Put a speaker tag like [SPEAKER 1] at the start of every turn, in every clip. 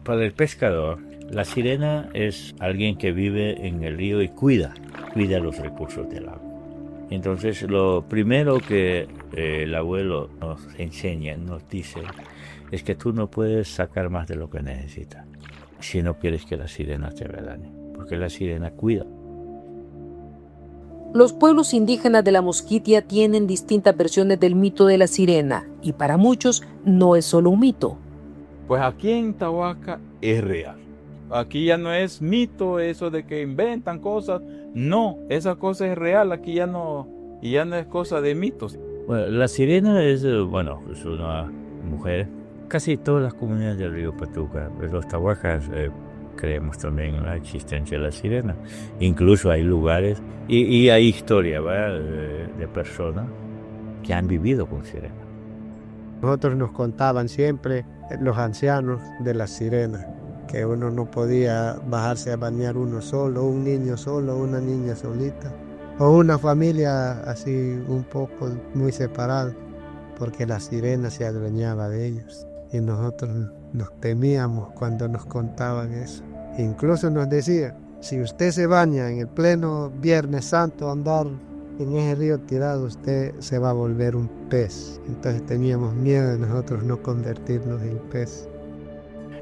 [SPEAKER 1] Para el pescador, la sirena es alguien que vive en el río y cuida los recursos del agua. Entonces, lo primero que el abuelo nos enseña, nos dice, es que tú no puedes sacar más de lo que necesitas si no quieres que la sirena te dañe, porque la sirena cuida.
[SPEAKER 2] Los pueblos indígenas de la Mosquitia tienen distintas versiones del mito de la sirena, y para muchos no es solo un mito.
[SPEAKER 3] Pues aquí en Tahuaca es real. Aquí ya no es mito eso de que inventan cosas. No, esa cosa es real. Aquí ya no es cosa de mitos.
[SPEAKER 1] Bueno, la sirena es una mujer. Casi todas las comunidades del río Patuca, los tahuacas, creemos también en la existencia de la sirena. Incluso hay lugares y hay historia, ¿verdad? De personas que han vivido con sirena.
[SPEAKER 4] Nosotros nos contaban siempre los ancianos de la sirena, que uno no podía bajarse a bañar uno solo, un niño solo, una niña solita, o una familia así un poco muy separada, porque la sirena se adueñaba de ellos. Y nosotros nos temíamos cuando nos contaban eso. Incluso nos decía, si usted se baña en el pleno Viernes Santo, andar en ese río tirado, usted se va a volver un pez. Entonces teníamos miedo de nosotros no convertirnos en pez.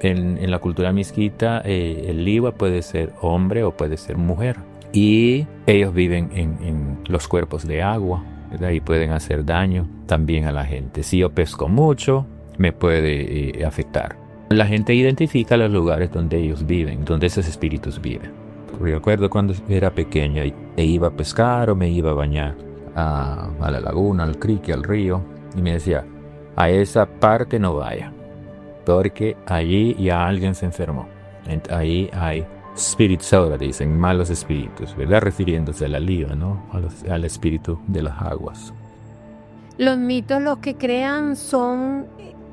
[SPEAKER 5] En la cultura misquita, el liwa puede ser hombre o puede ser mujer. Y ellos viven en los cuerpos de agua, ¿verdad? Y pueden hacer daño también a la gente. Si yo pesco mucho, me puede afectar. La gente identifica los lugares donde ellos viven, donde esos espíritus viven. Recuerdo cuando era pequeña e iba a pescar o me iba a bañar a la laguna, al creek, al río, y me decía, a esa parte no vaya, porque allí ya alguien se enfermó. Ahí hay spirits, ahora dicen, malos espíritus, ¿verdad? Refiriéndose a la liva, ¿no? Al espíritu de las aguas.
[SPEAKER 6] Los mitos lo que crean son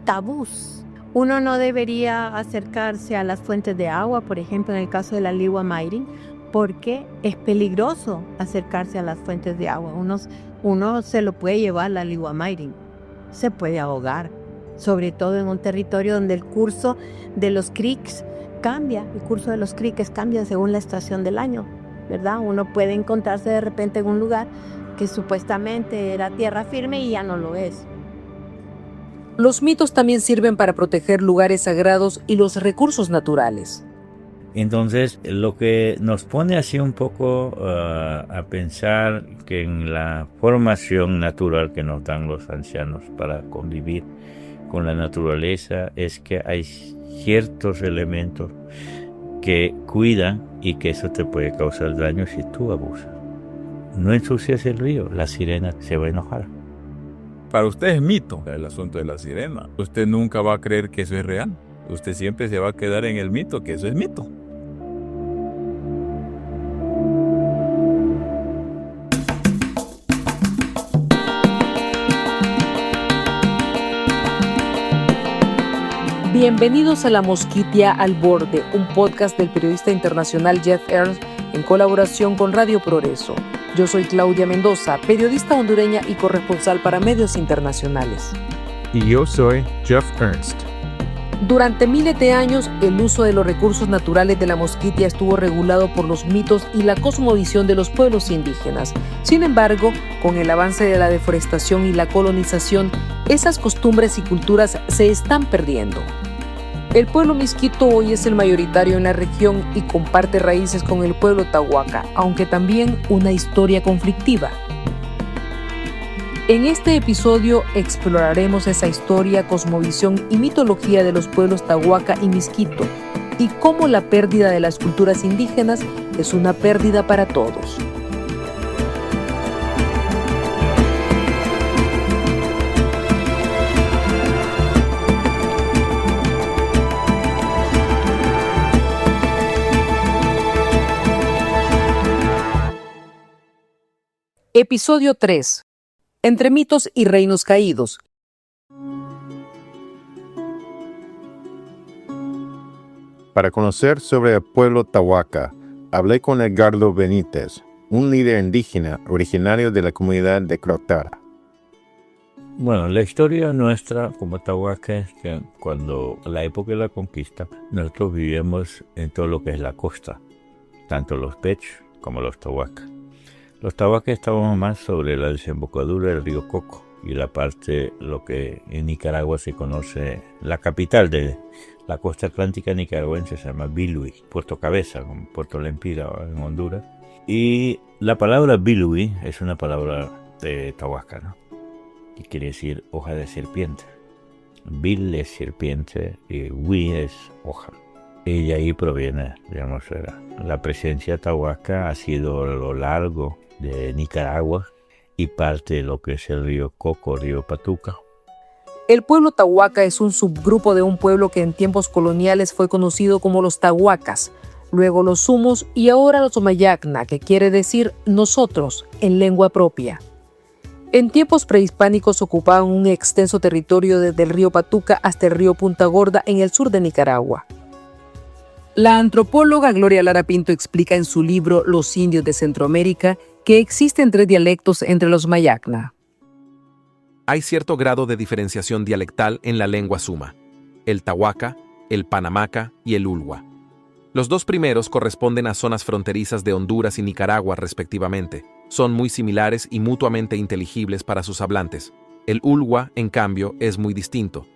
[SPEAKER 6] tabús. Uno no debería acercarse a las fuentes de agua, por ejemplo, en el caso de la Liwa Mayrin, porque es peligroso acercarse a las fuentes de agua. Uno se lo puede llevar la Liwa Mayrin, se puede ahogar, sobre todo en un territorio donde el curso de los creeks cambia, según la estación del año, ¿verdad? Uno puede encontrarse de repente en un lugar que supuestamente era tierra firme y ya no lo es.
[SPEAKER 2] Los mitos también sirven para proteger lugares sagrados y los recursos naturales.
[SPEAKER 1] Entonces, lo que nos pone así un poco a pensar que en la formación natural que nos dan los ancianos para convivir con la naturaleza es que hay ciertos elementos que cuidan y que eso te puede causar daño si tú abusas. No ensucias el río, la sirena se va a enojar.
[SPEAKER 3] Para usted es mito el asunto de la sirena. Usted nunca va a creer que eso es real. Usted siempre se va a quedar en el mito, que eso es mito.
[SPEAKER 2] Bienvenidos a La Mosquitia al Borde, un podcast del periodista internacional Jeff Ernst en colaboración con Radio Progreso. Yo soy Claudia Mendoza, periodista hondureña y corresponsal para medios internacionales.
[SPEAKER 7] Y yo soy Jeff Ernst.
[SPEAKER 2] Durante miles de años, el uso de los recursos naturales de la Mosquitia estuvo regulado por los mitos y la cosmovisión de los pueblos indígenas. Sin embargo, con el avance de la deforestación y la colonización, esas costumbres y culturas se están perdiendo. El pueblo misquito hoy es el mayoritario en la región y comparte raíces con el pueblo tahuaca, aunque también una historia conflictiva. En este episodio exploraremos esa historia, cosmovisión y mitología de los pueblos tahuaca y misquito y cómo la pérdida de las culturas indígenas es una pérdida para todos. Episodio 3. Entre mitos y reinos caídos.
[SPEAKER 7] Para conocer sobre el pueblo tahuaca, hablé con Edgardo Benítez, un líder indígena originario de la comunidad de Crotara.
[SPEAKER 1] Bueno, la historia nuestra como Tahuaca es que cuando la época de la conquista, nosotros vivíamos en todo lo que es la costa, tanto los Pech como los Tahuacas. Los Tahuacas estábamos más sobre la desembocadura del río Coco y la parte, lo que en Nicaragua se conoce, la capital de la costa atlántica nicaragüense se llama Bilwi, Puerto Cabeza, como Puerto Lempira en Honduras. Y la palabra Bilwi es una palabra de Tahuaca, ¿no? Que quiere decir hoja de serpiente. Bil es serpiente y Wi es hoja. Y de ahí proviene, digamos, la presencia tahuaca ha sido a lo largo de Nicaragua y parte de lo que es el río Coco, río Patuca.
[SPEAKER 2] El pueblo tahuaca es un subgrupo de un pueblo que en tiempos coloniales fue conocido como los tahuacas, luego los sumos y ahora los mayacna, que quiere decir nosotros en lengua propia. En tiempos prehispánicos ocupaban un extenso territorio desde el río Patuca hasta el río Punta Gorda en el sur de Nicaragua. La antropóloga Gloria Lara Pinto explica en su libro Los indios de Centroamérica que existen 3 dialectos entre los mayacna.
[SPEAKER 8] Hay cierto grado de diferenciación dialectal en la lengua suma: el tahuaca, el panamaca y el ulwa. Los 2 primeros corresponden a zonas fronterizas de Honduras y Nicaragua respectivamente. Son muy similares y mutuamente inteligibles para sus hablantes. El ulwa, en cambio, es muy distinto.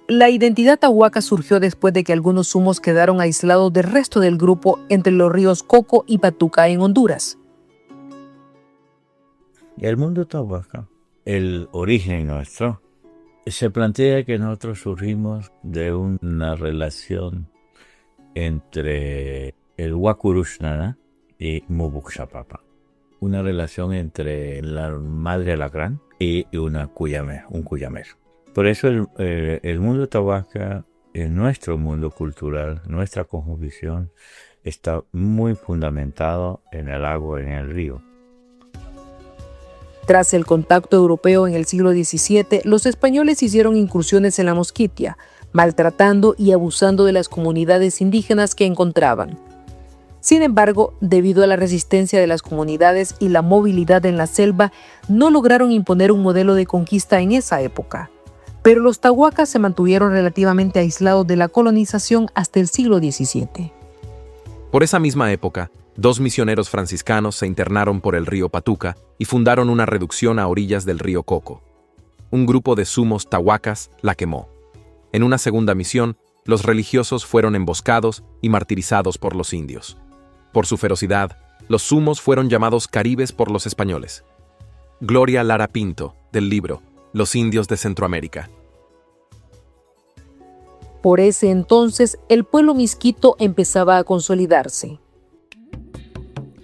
[SPEAKER 2] La identidad tahuaca surgió después de que algunos sumos quedaron aislados del resto del grupo entre los ríos Coco y Patuca en Honduras.
[SPEAKER 1] El mundo tahuaca, el origen nuestro, se plantea que nosotros surgimos de una relación entre el Huacurushnana y Mubuxapapa. Una relación entre la madre alacrán y un cuyamero. Por eso el mundo tahuaca, en nuestro mundo cultural, nuestra cosmovisión, está muy fundamentado en el agua, en el río.
[SPEAKER 2] Tras el contacto europeo en el siglo XVII, los españoles hicieron incursiones en la Mosquitia, maltratando y abusando de las comunidades indígenas que encontraban. Sin embargo, debido a la resistencia de las comunidades y la movilidad en la selva, no lograron imponer un modelo de conquista en esa época. Pero los tahuacas se mantuvieron relativamente aislados de la colonización hasta el siglo XVII.
[SPEAKER 8] Por esa misma época, 2 misioneros franciscanos se internaron por el río Patuca y fundaron una reducción a orillas del río Coco. Un grupo de sumos tahuacas la quemó. En una segunda misión, los religiosos fueron emboscados y martirizados por los indios. Por su ferocidad, los sumos fueron llamados caribes por los españoles. Gloria Lara Pinto, del libro Los indios de Centroamérica.
[SPEAKER 2] Por ese entonces, el pueblo misquito empezaba a consolidarse.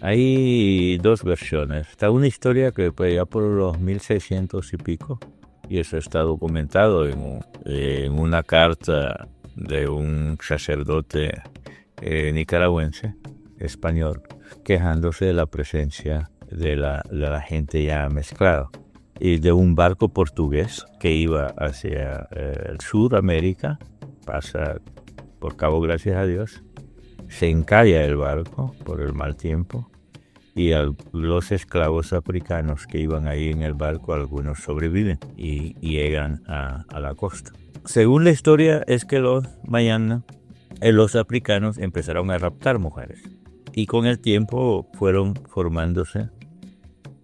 [SPEAKER 1] Hay 2 versiones. Está una historia que ya por los 1600 y pico, y eso está documentado en una carta de un sacerdote nicaragüense, español, quejándose de la presencia de la gente ya mezclada. Y de un barco portugués que iba hacia el Sudamérica, pasa por Cabo Gracias a Dios, se encalla el barco por el mal tiempo y los esclavos africanos que iban ahí en el barco, algunos sobreviven y llegan a la costa. Según la historia es que los mayana, los africanos empezaron a raptar mujeres y con el tiempo fueron formándose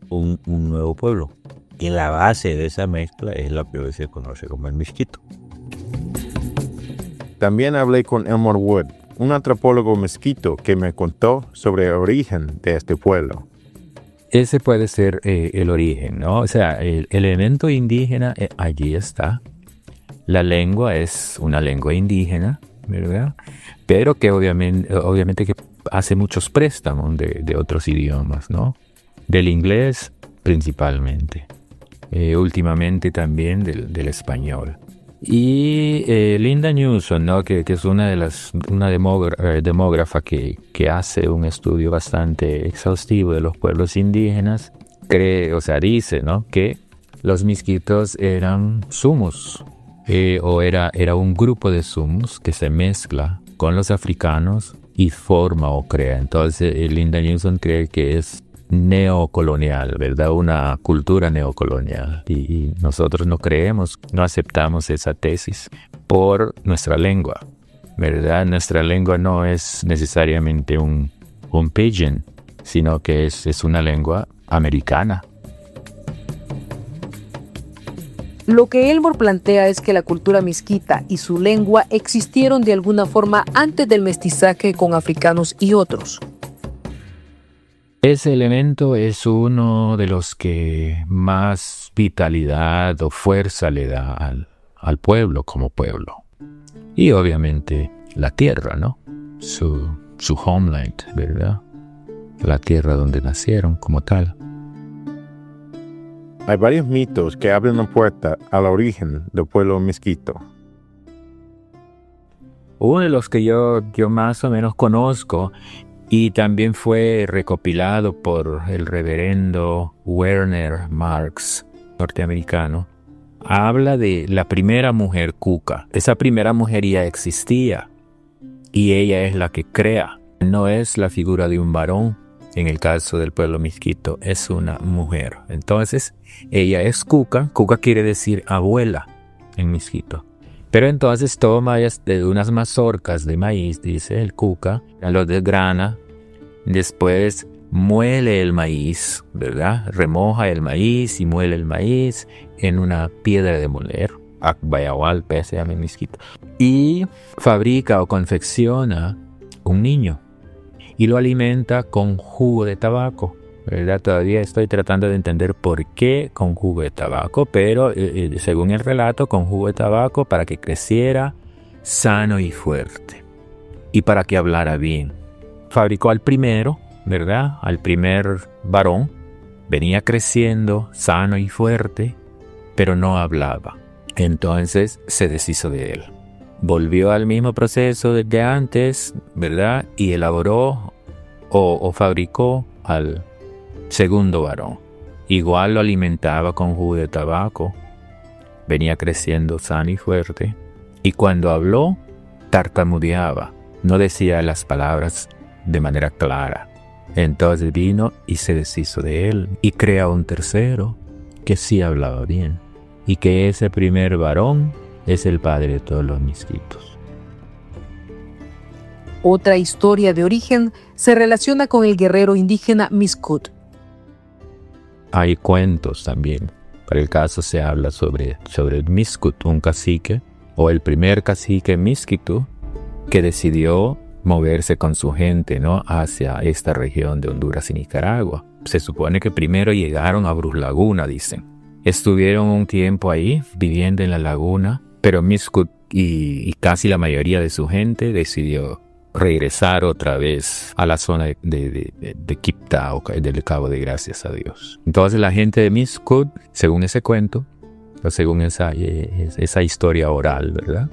[SPEAKER 1] un nuevo pueblo. Y la base de esa mezcla es lo que hoy se conoce como el misquito.
[SPEAKER 7] También hablé con Elmore Wood, un antropólogo mezquito que me contó sobre el origen de este pueblo.
[SPEAKER 5] Ese puede ser el origen, ¿no? O sea, el elemento indígena allí está. La lengua es una lengua indígena, ¿verdad? Pero que obviamente que hace muchos préstamos de otros idiomas, ¿no? Del inglés principalmente. Últimamente también del español. Y Linda Newson, ¿no? que es una demógrafa que hace un estudio bastante exhaustivo de los pueblos indígenas, dice, ¿no? que los misquitos eran sumos, o era un grupo de sumos que se mezcla con los africanos y forma o crea. Entonces Linda Newson cree que es neocolonial, ¿verdad? Una cultura neocolonial. Y nosotros no creemos, no aceptamos esa tesis por nuestra lengua, ¿verdad? Nuestra lengua no es necesariamente un pidgin, sino que es una lengua americana.
[SPEAKER 2] Lo que Elmore plantea es que la cultura miskita y su lengua existieron de alguna forma antes del mestizaje con africanos y otros.
[SPEAKER 5] Ese elemento es uno de los que más vitalidad o fuerza le da al pueblo como pueblo. Y obviamente la tierra, ¿no? Su homeland, ¿verdad? La tierra donde nacieron como tal.
[SPEAKER 7] Hay varios mitos que abren la puerta al origen del pueblo miskito.
[SPEAKER 5] Uno de los que yo más o menos conozco y también fue recopilado por el reverendo Werner Marx, norteamericano, habla de la primera mujer cuca. Esa primera mujer ya existía y ella es la que crea. No es la figura de un varón. En el caso del pueblo miskito es una mujer. Entonces ella es cuca. Cuca quiere decir abuela en miskito. Pero entonces toma de unas mazorcas de maíz, dice el cuca, lo desgrana, después muele el maíz, ¿verdad? Remoja el maíz y muele el maíz en una piedra de moler, akbayawal, se llama en miskito, y fabrica o confecciona un niño y lo alimenta con jugo de tabaco, ¿verdad? Todavía estoy tratando de entender por qué con jugo de tabaco, pero según el relato, con jugo de tabaco para que creciera sano y fuerte y para que hablara bien. Fabricó al primero, ¿verdad? Al primer varón. Venía creciendo sano y fuerte, pero no hablaba. Entonces se deshizo de él. Volvió al mismo proceso de antes, ¿verdad? Y elaboró o fabricó al segundo varón. Igual lo alimentaba con jugo de tabaco. Venía creciendo sano y fuerte. Y cuando habló, tartamudeaba. No decía las palabras de manera clara. Entonces vino y se deshizo de él y crea un tercero que sí hablaba bien. Y que ese primer varón es el padre de todos los miskitos.
[SPEAKER 2] Otra historia de origen se relaciona con el guerrero indígena Miskut.
[SPEAKER 5] Hay cuentos también. Para el caso se habla sobre el Miskut, un cacique, o el primer cacique miskitu, que decidió moverse con su gente, ¿no?, hacia esta región de Honduras y Nicaragua. Se supone que primero llegaron a Brus Laguna, dicen. Estuvieron un tiempo ahí, viviendo en la laguna, pero Miskut y casi la mayoría de su gente decidió regresar otra vez a la zona de Quibdá, del Cabo de Gracias a Dios. Entonces la gente de Miskut, según ese cuento, o según esa historia oral, ¿verdad?,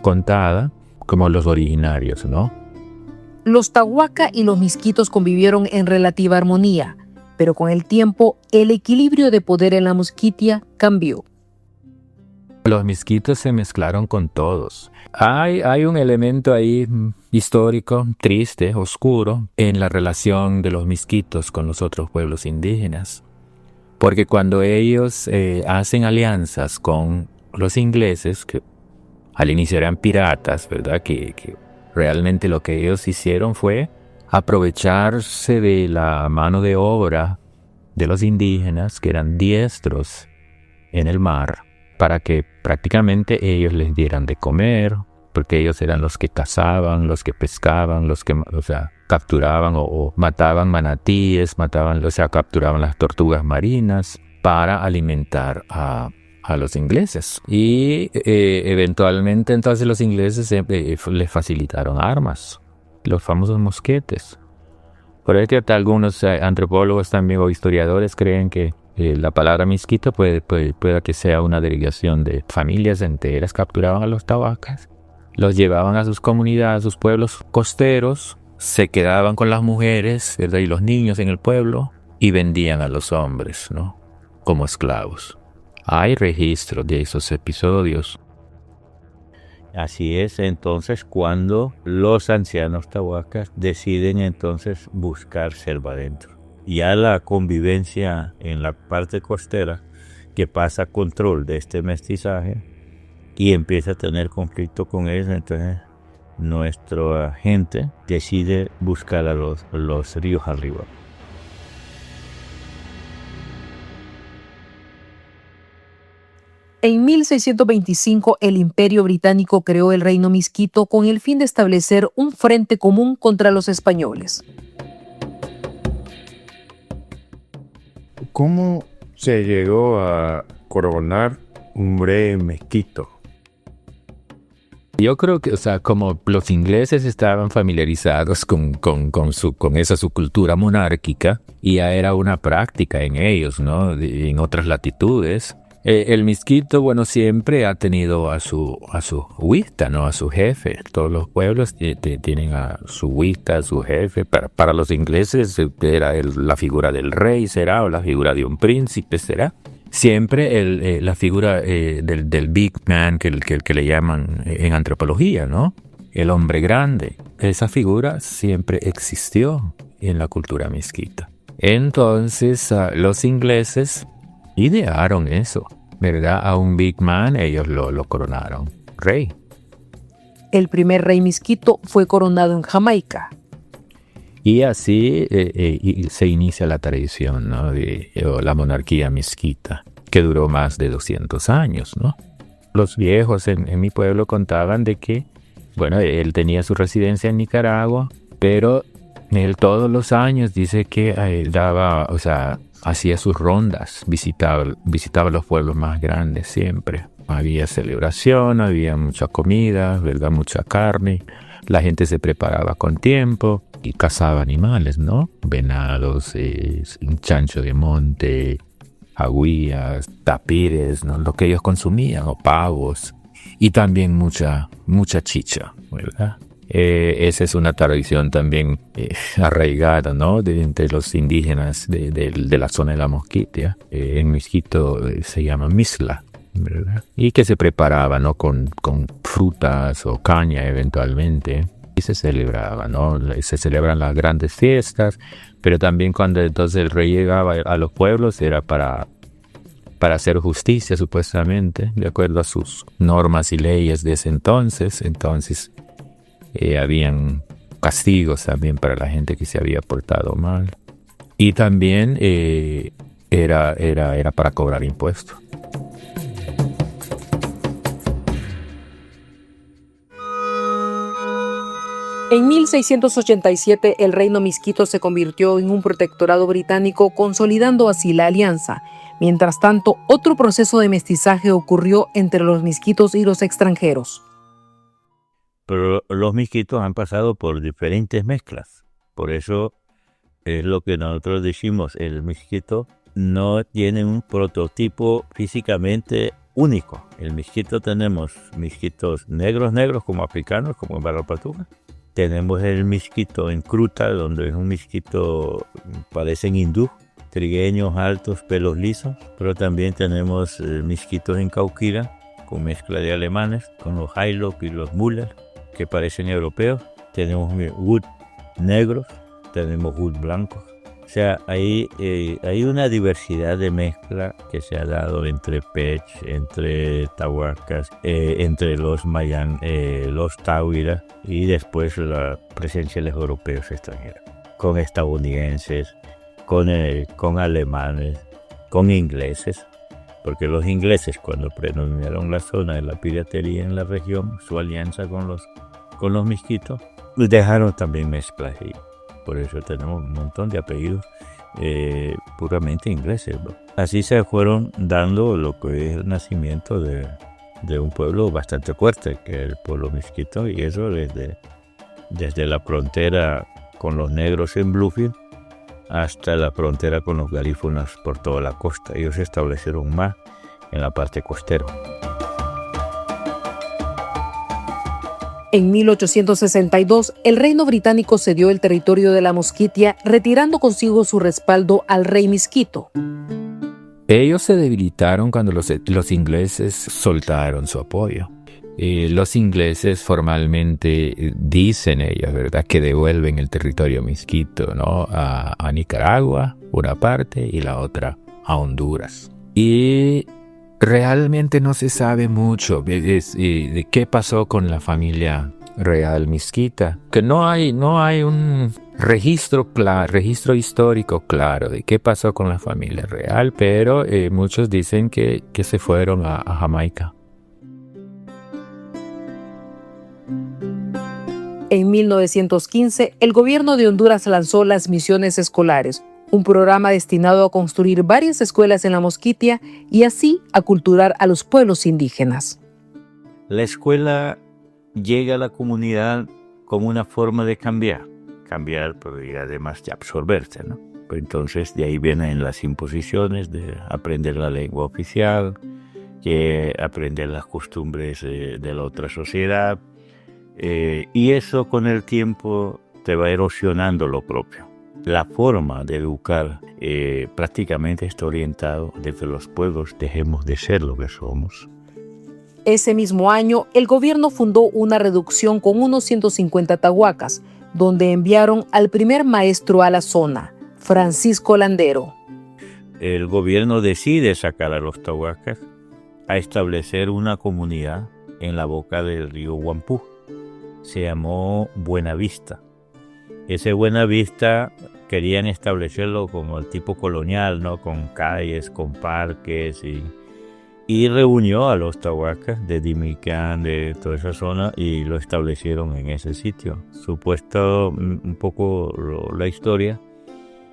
[SPEAKER 5] contada, como los originarios, ¿no?
[SPEAKER 2] Los Tawaka y los miskitos convivieron en relativa armonía, pero con el tiempo el equilibrio de poder en la Musquitia cambió.
[SPEAKER 5] Los miskitos se mezclaron con todos. Hay un elemento ahí histórico, triste, oscuro, en la relación de los miskitos con los otros pueblos indígenas. Porque cuando ellos hacen alianzas con los ingleses, que al inicio eran piratas, ¿verdad?, que realmente lo que ellos hicieron fue aprovecharse de la mano de obra de los indígenas, que eran diestros en el mar, para que prácticamente ellos les dieran de comer, porque ellos eran los que cazaban, los que pescaban, los que, capturaban o mataban manatíes, capturaban las tortugas marinas para alimentar a los ingleses. Y eventualmente entonces los ingleses les facilitaron armas, los famosos mosquetes. Por eso hasta algunos antropólogos también o historiadores creen que la palabra miskito puede que sea una derivación de familias enteras. Capturaban a los tawacas, los llevaban a sus comunidades, a sus pueblos costeros, se quedaban con las mujeres, ¿verdad?, y los niños en el pueblo, y vendían a los hombres, ¿no?, como esclavos. Hay registros de esos episodios.
[SPEAKER 1] Así es, entonces, cuando los ancianos tawacas deciden entonces buscar selva adentro. ya la convivencia en la parte costera que pasa a control de este mestizaje y empieza a tener conflicto con ellos, entonces nuestra gente decide buscar a los ríos arriba.
[SPEAKER 2] En 1625, el Imperio Británico creó el Reino Miskito con el fin de establecer un frente común contra los españoles.
[SPEAKER 7] ¿Cómo se llegó a coronar un rey mezquito?
[SPEAKER 5] Yo creo que, o sea, como los ingleses estaban familiarizados con esa su cultura monárquica, y ya era una práctica en ellos, ¿no? En otras latitudes. El miskito, bueno, siempre ha tenido a su huista, ¿no? A su jefe. Todos los pueblos tienen a su huista, a su jefe. Para los ingleses era la figura del rey, será, o la figura de un príncipe, será. Siempre la figura del big man, que le llaman en antropología, ¿no? El hombre grande. Esa figura siempre existió en la cultura miskita. Entonces, los ingleses idearon eso, ¿verdad? A un big man ellos lo coronaron rey.
[SPEAKER 2] El primer rey miskito fue coronado en Jamaica.
[SPEAKER 5] Y así se inicia la tradición, ¿no? O la monarquía miskita, que duró más de 200 años, ¿no? Los viejos en mi pueblo contaban de que, bueno, él tenía su residencia en Nicaragua, pero él todos los años dice que hacía sus rondas, visitaba los pueblos más grandes siempre. Había celebración, había mucha comida, ¿verdad? Mucha carne. La gente se preparaba con tiempo y cazaba animales, ¿no? Venados, chancho de monte, jagüías, tapires, ¿no? Lo que ellos consumían, o pavos. Y también mucha chicha, ¿verdad? Esa es una tradición también arraigada, ¿no? Entre los indígenas de la zona de la Mosquitia. En Miskito se llama misla, ¿verdad? Y que se preparaba, ¿no? Con frutas o caña eventualmente. Y se celebraba, ¿no? Se celebran las grandes fiestas, pero también cuando entonces el rey llegaba a los pueblos era para hacer justicia, supuestamente, de acuerdo a sus normas y leyes de ese entonces. Entonces, habían castigos también para la gente que se había portado mal. Y también era para cobrar impuestos.
[SPEAKER 2] En 1687, el reino miskito se convirtió en un protectorado británico, consolidando así la alianza. Mientras tanto, otro proceso de mestizaje ocurrió entre los miskitos y los extranjeros.
[SPEAKER 1] Pero los miskitos han pasado por diferentes mezclas. Por eso es lo que nosotros decimos, el miskito no tiene un prototipo físicamente único. El miskito tenemos miskitos negros como africanos, como en Barra Patuca. Tenemos el miskito en Cruta, donde es un miskito, parecen hindú, trigueños altos, pelos lisos. Pero también tenemos miskitos en Cauquira, con mezcla de alemanes, con los Highlock y los Müller, que parecen europeos. Tenemos wood negros, tenemos wood blancos. O sea, hay una diversidad de mezcla que se ha dado entre Pech, entre Tahuacas, entre los Mayán, los Tauira, y después la presencia de los europeos extranjeros, con estadounidenses, con alemanes, con ingleses, porque los ingleses, cuando predominaron la zona de la piratería en la región, su alianza con los miskitos, dejaron también mezclas ahí. Por eso tenemos un montón de apellidos puramente ingleses, ¿no? Así se fueron dando lo que es el nacimiento de un pueblo bastante fuerte, que es el pueblo miskito, y eso desde la frontera con los negros en Bluefield hasta la frontera con los garífunas por toda la costa. Ellos se establecieron más en la parte costera.
[SPEAKER 2] En 1862, el reino británico cedió el territorio de la Mosquitia, retirando consigo su respaldo al rey miskito.
[SPEAKER 5] Ellos se debilitaron cuando los ingleses soltaron su apoyo. Los ingleses formalmente dicen ellos, ¿verdad?, que devuelven el territorio misquito, ¿no?, a Nicaragua, una parte, y la otra a Honduras. Y realmente no se sabe mucho de qué pasó con la familia real misquita, que no hay un registro histórico claro de qué pasó con la familia real, pero muchos dicen que se fueron a Jamaica.
[SPEAKER 2] En 1915, el gobierno de Honduras lanzó las misiones escolares, un programa destinado a construir varias escuelas en la Mosquitia y así aculturar a los pueblos indígenas.
[SPEAKER 1] La escuela llega a la comunidad como una forma de cambiar, pero y además de absorberse, ¿no? Pues entonces de ahí vienen las imposiciones de aprender la lengua oficial, que aprender las costumbres de la otra sociedad, y eso con el tiempo te va erosionando lo propio. La forma de educar prácticamente está orientado desde que los pueblos dejemos de ser lo que somos.
[SPEAKER 2] Ese mismo año, el gobierno fundó una reducción con unos 150 tahuacas, donde enviaron al primer maestro a la zona, Francisco Landero.
[SPEAKER 1] El gobierno decide sacar a los tahuacas a establecer una comunidad en la boca del río Huampú. Se llamó Buenavista. Ese Buenavista querían establecerlo como el tipo colonial, ¿no?, con calles, con parques, y reunió a los tahuacas de Dimicán, de toda esa zona, y lo establecieron en ese sitio. Supuesto, un poco la historia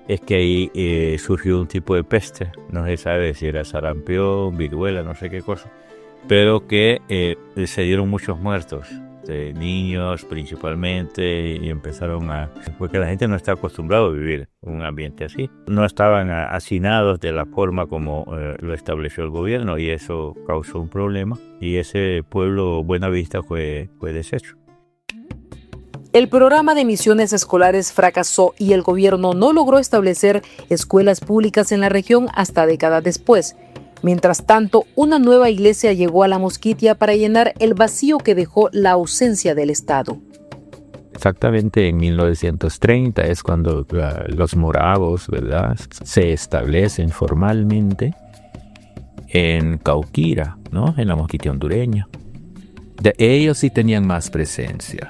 [SPEAKER 1] es que ahí surgió un tipo de peste, no se sabe si era sarampión, viruela, no sé qué cosa, pero que se dieron muchos muertos, de niños principalmente, y empezaron porque la gente no está acostumbrada a vivir en un ambiente así. No estaban hacinados de la forma como lo estableció el gobierno, y eso causó un problema, y ese pueblo Buenavista fue deshecho.
[SPEAKER 2] El programa de misiones escolares fracasó y el gobierno no logró establecer escuelas públicas en la región hasta décadas después. Mientras tanto, una nueva iglesia llegó a la Mosquitia para llenar el vacío que dejó la ausencia del Estado.
[SPEAKER 5] Exactamente en 1930 es cuando los moravos, ¿verdad?, se establecen formalmente en Cauquira, ¿no?, en la Mosquitia hondureña. Ellos sí tenían más presencia.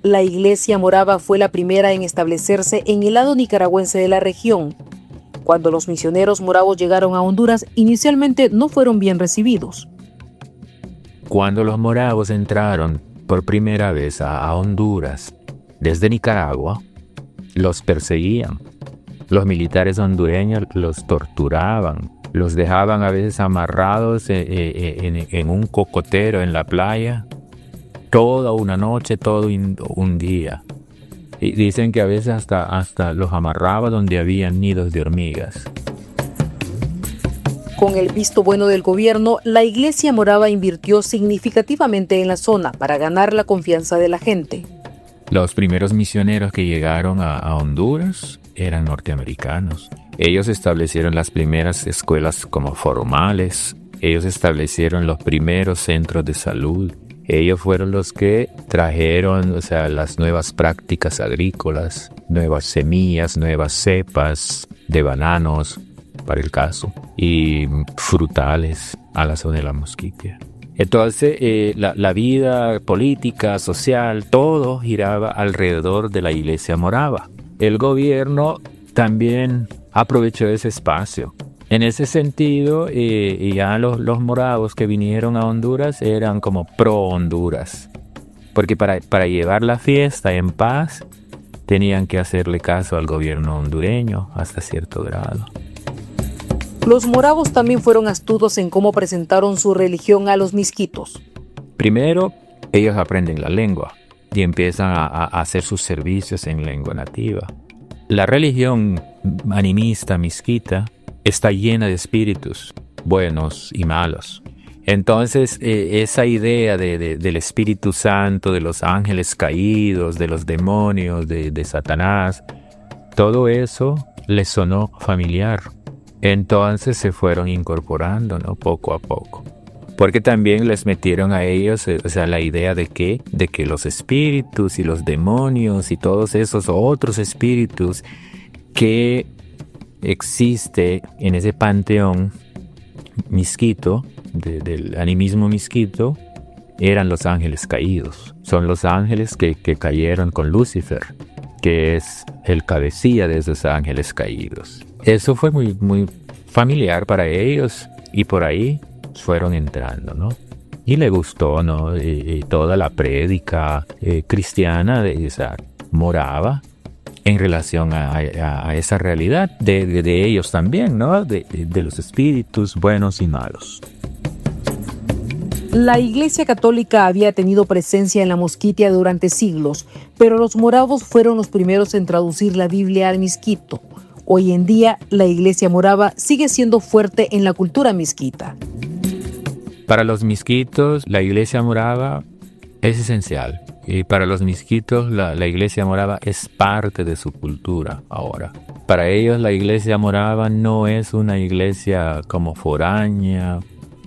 [SPEAKER 2] La iglesia morava fue la primera en establecerse en el lado nicaragüense de la región. Cuando los misioneros moravos llegaron a Honduras, inicialmente no fueron bien recibidos.
[SPEAKER 5] Cuando los moravos entraron por primera vez a Honduras desde Nicaragua, los perseguían. Los militares hondureños los torturaban, los dejaban a veces amarrados en un cocotero en la playa, toda una noche, todo un día. Y dicen que a veces hasta los amarraba donde había nidos de hormigas.
[SPEAKER 2] Con el visto bueno del gobierno, la iglesia morava invirtió significativamente en la zona para ganar la confianza de la gente.
[SPEAKER 5] Los primeros misioneros que llegaron a Honduras eran norteamericanos. Ellos establecieron las primeras escuelas como formales. Ellos establecieron los primeros centros de salud. Ellos fueron los que trajeron, las nuevas prácticas agrícolas, nuevas semillas, nuevas cepas de bananos, para el caso, y frutales a la zona de la Mosquitia. Entonces, la vida política, social, todo giraba alrededor de la iglesia morava. El gobierno también aprovechó ese espacio. En ese sentido, ya los moravos que vinieron a Honduras eran como pro Honduras, porque para llevar la fiesta en paz tenían que hacerle caso al gobierno hondureño hasta cierto grado.
[SPEAKER 2] Los moravos también fueron astutos en cómo presentaron su religión a los misquitos.
[SPEAKER 5] Primero, ellos aprenden la lengua y empiezan a hacer sus servicios en lengua nativa. La religión animista misquita está llena de espíritus buenos y malos. Entonces, esa idea del Espíritu Santo, de los ángeles caídos, de los demonios, de Satanás, todo eso les sonó familiar. Entonces se fueron incorporando, ¿no?, poco a poco. Porque también les metieron a ellos, o sea, la idea de que los espíritus y los demonios y todos esos otros espíritus que existe en ese panteón misquito, del animismo misquito, eran los ángeles caídos. Son los ángeles que cayeron con Lucifer, que es el cabecilla de esos ángeles caídos. Eso fue muy, muy familiar para ellos y por ahí fueron entrando, ¿no? Y le gustó, ¿no? Y toda la prédica cristiana de esa moraba en relación a esa realidad de ellos también, ¿no? De los espíritus buenos y malos.
[SPEAKER 2] La Iglesia Católica había tenido presencia en la Mosquitia durante siglos, pero los moravos fueron los primeros en traducir la Biblia al misquito. Hoy en día, la Iglesia morava sigue siendo fuerte en la cultura misquita.
[SPEAKER 5] Para los misquitos, la Iglesia morava es esencial. Y para los misquitos, la Iglesia morava es parte de su cultura ahora. Para ellos, la Iglesia morava no es una iglesia como foránea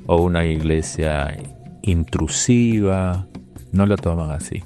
[SPEAKER 5] o una iglesia intrusiva, no lo toman así.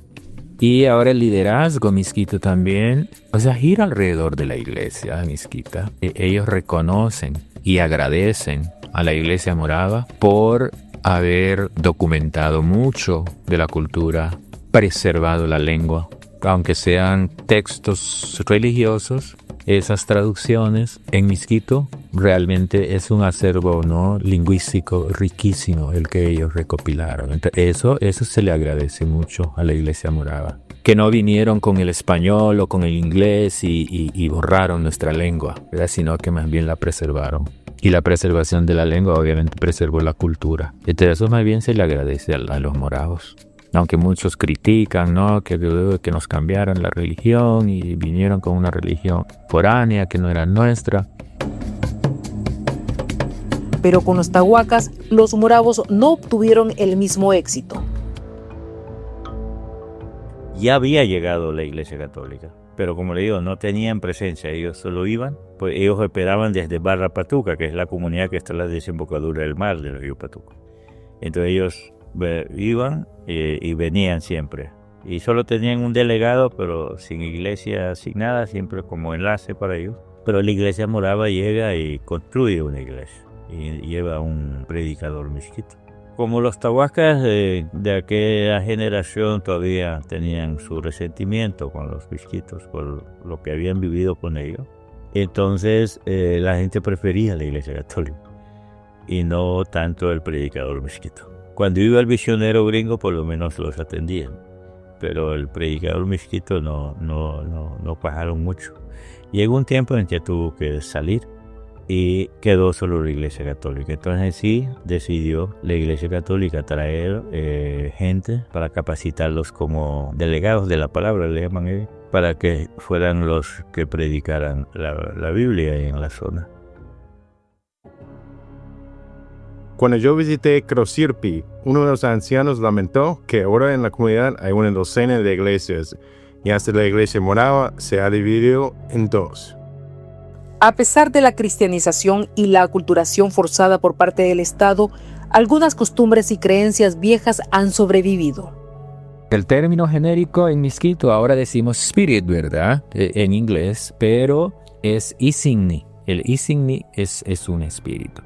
[SPEAKER 5] Y ahora el liderazgo misquito también, o sea, gira alrededor de la iglesia misquita. Ellos reconocen y agradecen a la Iglesia morava por haber documentado mucho de la cultura, preservado la lengua, aunque sean textos religiosos. Esas traducciones en misquito realmente es un acervo, ¿no?, lingüístico riquísimo el que ellos recopilaron. Entonces, eso se le agradece mucho a la Iglesia morava. Que no vinieron con el español o con el inglés y borraron nuestra lengua, ¿verdad? Sino que más bien la preservaron. Y la preservación de la lengua obviamente preservó la cultura. Entonces eso más bien se le agradece a los moravos. Aunque muchos critican, ¿no?, que nos cambiaron la religión y vinieron con una religión foránea que no era nuestra.
[SPEAKER 2] Pero con los tahuacas, los moravos no obtuvieron el mismo éxito.
[SPEAKER 1] Ya había llegado la Iglesia Católica, pero como le digo, no tenían presencia, ellos solo iban, pues ellos esperaban desde Barra Patuca, que es la comunidad que está en la desembocadura del mar del río Patuca. Entonces ellos iban y venían siempre. Y solo tenían un delegado, pero sin iglesia, sin nada, siempre como enlace para ellos. Pero la Iglesia morava llega y construye una iglesia y lleva un predicador misquito. Como los tahuacas de aquella generación todavía tenían su resentimiento con los misquitos por lo que habían vivido con ellos, entonces la gente prefería la Iglesia Católica y no tanto el predicador misquito. Cuando iba el misionero gringo, por lo menos los atendían, pero el predicador misquito no pasaron mucho. Llegó un tiempo en que tuvo que salir y quedó solo la Iglesia Católica. Entonces sí decidió la Iglesia Católica traer gente para capacitarlos como delegados de la palabra, le llaman ellos, para que fueran los que predicaran la Biblia en la zona.
[SPEAKER 7] Cuando yo visité Crosirpi, uno de los ancianos lamentó que ahora en la comunidad hay una docena de iglesias y hasta la Iglesia morava se ha dividido en dos.
[SPEAKER 2] A pesar de la cristianización y la aculturación forzada por parte del Estado, algunas costumbres y creencias viejas han sobrevivido.
[SPEAKER 5] El término genérico en misquito ahora decimos spirit, ¿verdad? En inglés, pero es isigni. El isigni es un espíritu.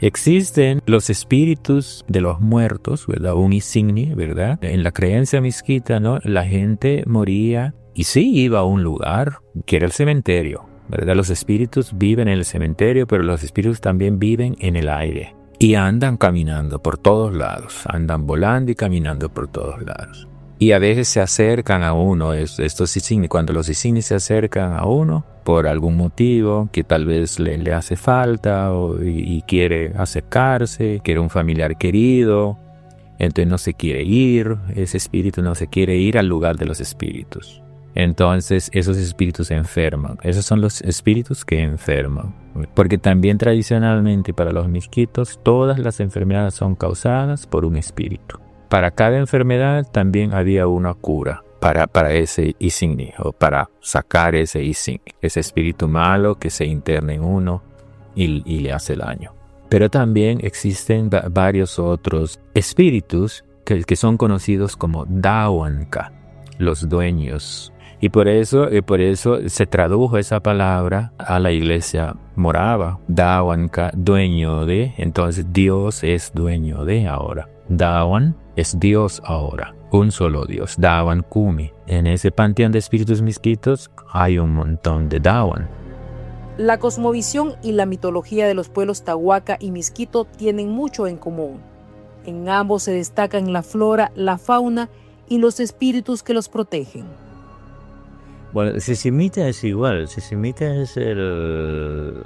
[SPEAKER 5] Existen los espíritus de los muertos, ¿verdad? Un isigni, ¿verdad? En la creencia misquita, ¿no?, la gente moría y sí iba a un lugar que era el cementerio, ¿verdad? Los espíritus viven en el cementerio, pero los espíritus también viven en el aire y andan caminando por todos lados, andan volando y caminando por todos lados. Y a veces se acercan a uno, estos isigni, cuando los isigni se acercan a uno por algún motivo que tal vez le hace falta y quiere acercarse, quiere un familiar querido, entonces no se quiere ir, ese espíritu no se quiere ir al lugar de los espíritus. Entonces esos espíritus enferman, esos son los espíritus que enferman. Porque también tradicionalmente para los misquitos todas las enfermedades son causadas por un espíritu. Para cada enfermedad también había una cura para ese isigni o para sacar ese isigni, ese espíritu malo que se interna en uno y le hace daño. Pero también existen varios otros espíritus que son conocidos como Dawanka, los dueños. Y por eso se tradujo esa palabra a la iglesia morava. Dawanka, dueño de. Entonces Dios es dueño de ahora. Dawan es Dios ahora. Un solo Dios. Dawan Kumi. En ese panteón de espíritus misquitos hay un montón de Dawan.
[SPEAKER 2] La cosmovisión y la mitología de los pueblos Tahuaca y Miskito tienen mucho en común. En ambos se destacan la flora, la fauna y los espíritus que los protegen.
[SPEAKER 1] Bueno, Sisimita es igual. Sisimita es el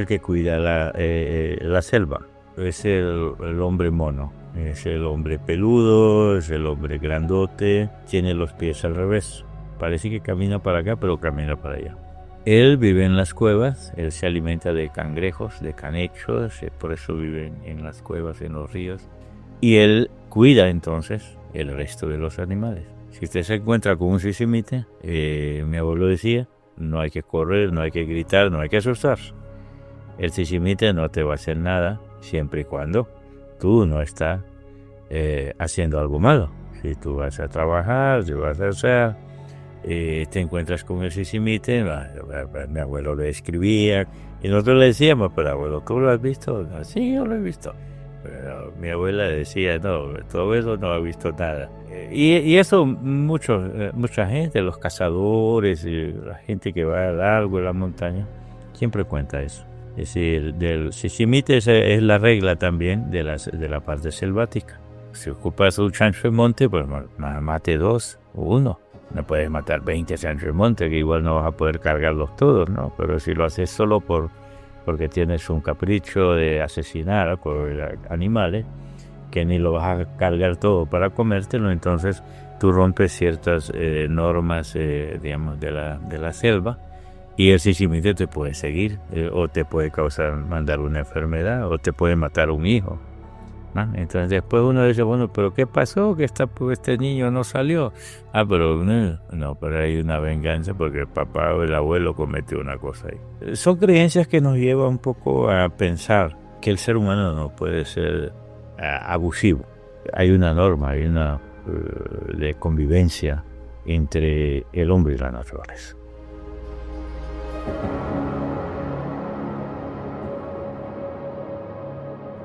[SPEAKER 1] que cuida la selva. Es el hombre mono. Es el hombre peludo, es el hombre grandote. Tiene los pies al revés. Parece que camina para acá, pero camina para allá. Él vive en las cuevas. Él se alimenta de cangrejos, de canechos. Por eso vive en las cuevas, en los ríos. Y él cuida entonces el resto de los animales. Si usted se encuentra con un sisimite, mi abuelo decía, no hay que correr, no hay que gritar, no hay que asustarse. El sisimite no te va a hacer nada siempre y cuando tú no estás haciendo algo malo. Si tú vas a trabajar, si vas a hacer, te encuentras con el sisimite, mi abuelo le escribía y nosotros le decíamos, pero abuelo, ¿tú lo has visto? Sí, yo lo he visto. Pero mi abuela decía, no, todo eso no ha visto nada. Y eso mucha gente, los cazadores, y la gente que va al largo de la montaña, siempre cuenta eso. Es decir, del sisimite es la regla también de la parte selvática. Si ocupas un chancho de monte, pues mate 2 o 1. No puedes matar 20 chanchos de monte, que igual no vas a poder cargarlos todos, ¿no? Pero si lo haces solo porque tienes un capricho de asesinar por animales, que ni lo vas a cargar todo para comértelo, entonces tú rompes ciertas normas, digamos, de la selva, y el sisimite te puede seguir, o te puede mandar una enfermedad, o te puede matar un hijo, ¿no? Entonces después uno dice, bueno, pero ¿qué pasó? Que este niño no salió. Pero pero hay una venganza porque el papá o el abuelo cometió una cosa ahí. Son creencias que nos llevan un poco a pensar que el ser humano no puede ser abusivo. Hay una norma, hay una de convivencia entre el hombre y la naturaleza.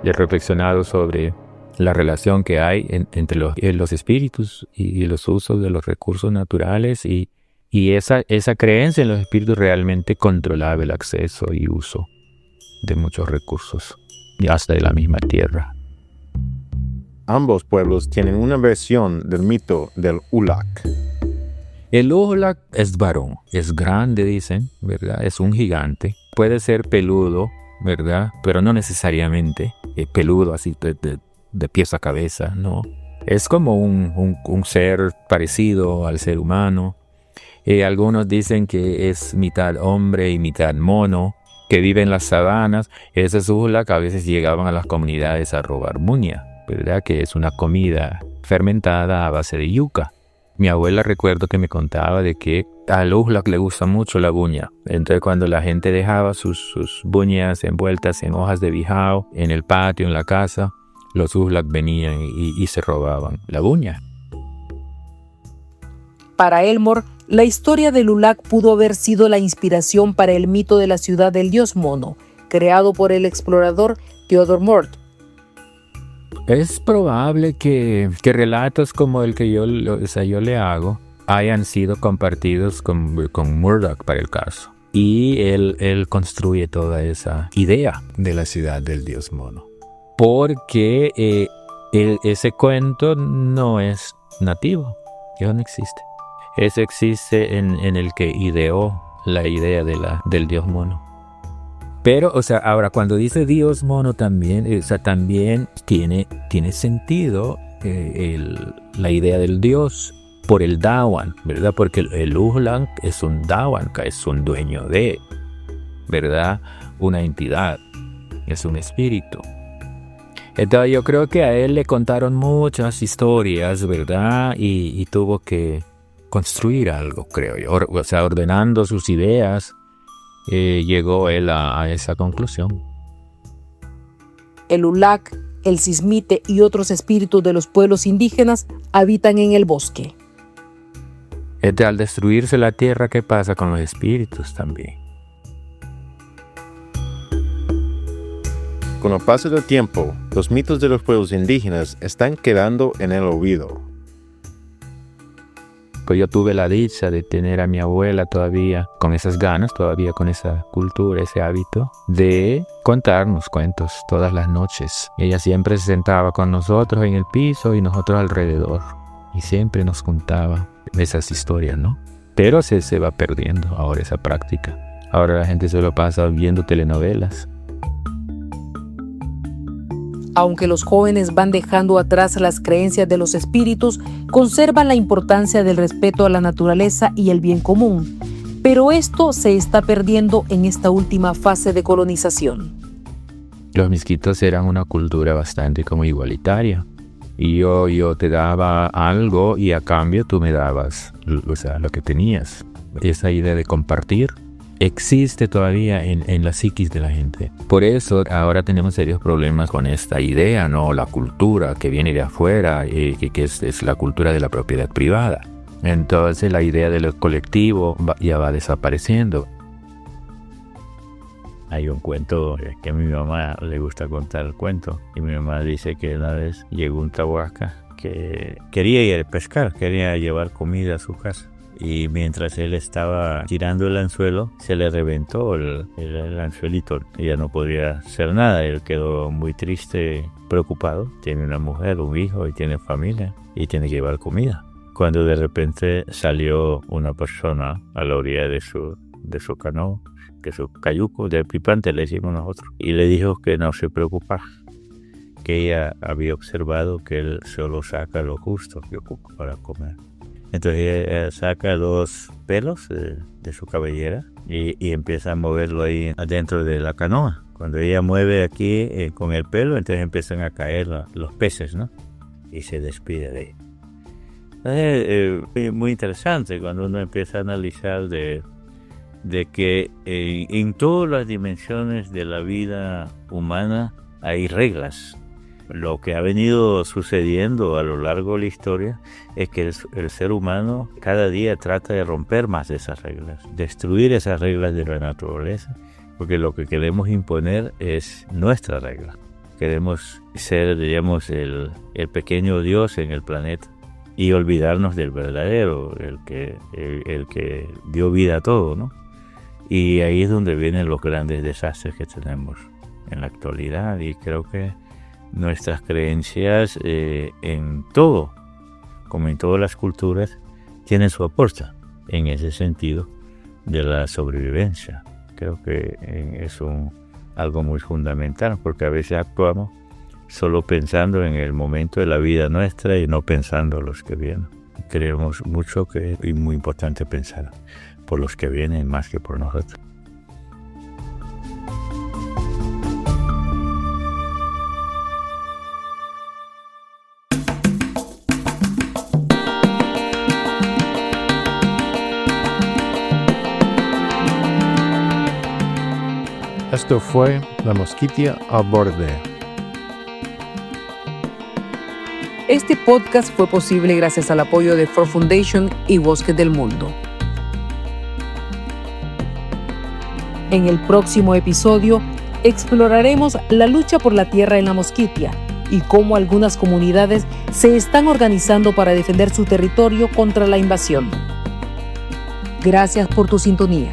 [SPEAKER 5] He reflexionado sobre la relación que hay entre los espíritus y los usos de los recursos naturales y esa creencia en los espíritus realmente controlaba el acceso y uso de muchos recursos y hasta de la misma tierra.
[SPEAKER 7] Ambos pueblos tienen una versión del mito del Ulak.
[SPEAKER 5] El Ulak es varón, es grande, dicen, ¿verdad? Es un gigante, puede ser peludo, ¿verdad? Pero no necesariamente peludo así de pies a cabeza, no. Es como un ser parecido al ser humano. Algunos dicen que es mitad hombre y mitad mono, que vive en las sabanas. Esos Ulak a veces llegaban a las comunidades a robar muña, ¿verdad? Que es una comida fermentada a base de yuca. Mi abuela recuerdo que me contaba de que al Ulak le gusta mucho la buña. Entonces cuando la gente dejaba sus buñas envueltas en hojas de bijao en el patio, en la casa, los Ulak venían y se robaban la buña.
[SPEAKER 2] Para Elmore, la historia del Ulak pudo haber sido la inspiración para el mito de la ciudad del dios mono, creado por el explorador Theodore Mort.
[SPEAKER 5] Es probable que relatos como el que yo le hago hayan sido compartidos con Murdoch para el caso. Y él construye toda esa idea de la ciudad del dios mono. Porque ese cuento no es nativo, ya no existe. Ese existe en el que ideó la idea del dios mono. Pero, ahora cuando dice dios mono también, también tiene sentido la idea del dios por el Dawan, ¿verdad? Porque el Ulak es un Dawan, es un dueño de, ¿verdad? Una entidad, es un espíritu. Entonces yo creo que a él le contaron muchas historias, ¿verdad? Y tuvo que construir algo, creo yo. Ordenando sus ideas, llegó él a esa conclusión.
[SPEAKER 2] El Ulac, el Sismite y otros espíritus de los pueblos indígenas habitan en el bosque.
[SPEAKER 5] Al destruirse la tierra, ¿qué pasa con los espíritus también?
[SPEAKER 7] Con el paso del tiempo, los mitos de los pueblos indígenas están quedando en el olvido.
[SPEAKER 5] Pues yo tuve la dicha de tener a mi abuela todavía con esas ganas, todavía con esa cultura, ese hábito de contarnos cuentos todas las noches. Ella siempre se sentaba con nosotros en el piso y nosotros alrededor. Y siempre nos contaba esas historias, ¿no? Pero se va perdiendo ahora esa práctica. Ahora la gente se lo pasa viendo telenovelas.
[SPEAKER 2] Aunque los jóvenes van dejando atrás las creencias de los espíritus, conservan la importancia del respeto a la naturaleza y el bien común. Pero esto se está perdiendo en esta última fase de colonización.
[SPEAKER 5] Los misquitos eran una cultura bastante como igualitaria. Y yo te daba algo y a cambio tú me dabas, lo que tenías. Esa idea de compartir existe todavía en la psiquis de la gente. Por eso ahora tenemos serios problemas con esta idea, ¿no? La cultura que viene de afuera, que es la cultura de la propiedad privada. Entonces la idea de lo colectivo ya va desapareciendo. Hay un cuento que a mi mamá le gusta contar el cuento. Y mi mamá dice que una vez llegó un tahuaca que quería ir a pescar, quería llevar comida a su casa. Y mientras él estaba tirando el anzuelo, se le reventó el anzuelito. Ella no podía hacer nada. Él quedó muy triste, preocupado. Tiene una mujer, un hijo y tiene familia y tiene que llevar comida. Cuando de repente salió una persona a la orilla de su canoa, que su cayuco de pipante le decimos nosotros, y le dijo que no se preocupara, que ella había observado que él solo saca lo justo que ocupa para comer. Entonces ella saca 2 pelos de su cabellera y empieza a moverlo ahí adentro de la canoa. Cuando ella mueve aquí con el pelo, entonces empiezan a caer los peces, ¿no? Y se despide de ella. Es muy interesante cuando uno empieza a analizar de que en todas las dimensiones de la vida humana hay reglas. Lo que ha venido sucediendo a lo largo de la historia es que el ser humano cada día trata de romper más de esas reglas, destruir esas reglas de la naturaleza, porque lo que queremos imponer es nuestra regla. Queremos ser, digamos, el pequeño Dios en el planeta y olvidarnos del verdadero, el que dio vida a todo, ¿no? Y ahí es donde vienen los grandes desastres que tenemos en la actualidad, y creo que nuestras creencias en todo, como en todas las culturas, tienen su aporte en ese sentido de la sobrevivencia. Creo que es algo muy fundamental, porque a veces actuamos solo pensando en el momento de la vida nuestra y no pensando en los que vienen. Creemos mucho que es muy importante pensar por los que vienen más que por nosotros.
[SPEAKER 7] Esto fue La Mosquitia al Borde.
[SPEAKER 2] Este podcast fue posible gracias al apoyo de Ford Foundation y Bosques del Mundo. En el próximo episodio exploraremos la lucha por la tierra en la Mosquitia y cómo algunas comunidades se están organizando para defender su territorio contra la invasión. Gracias por tu sintonía.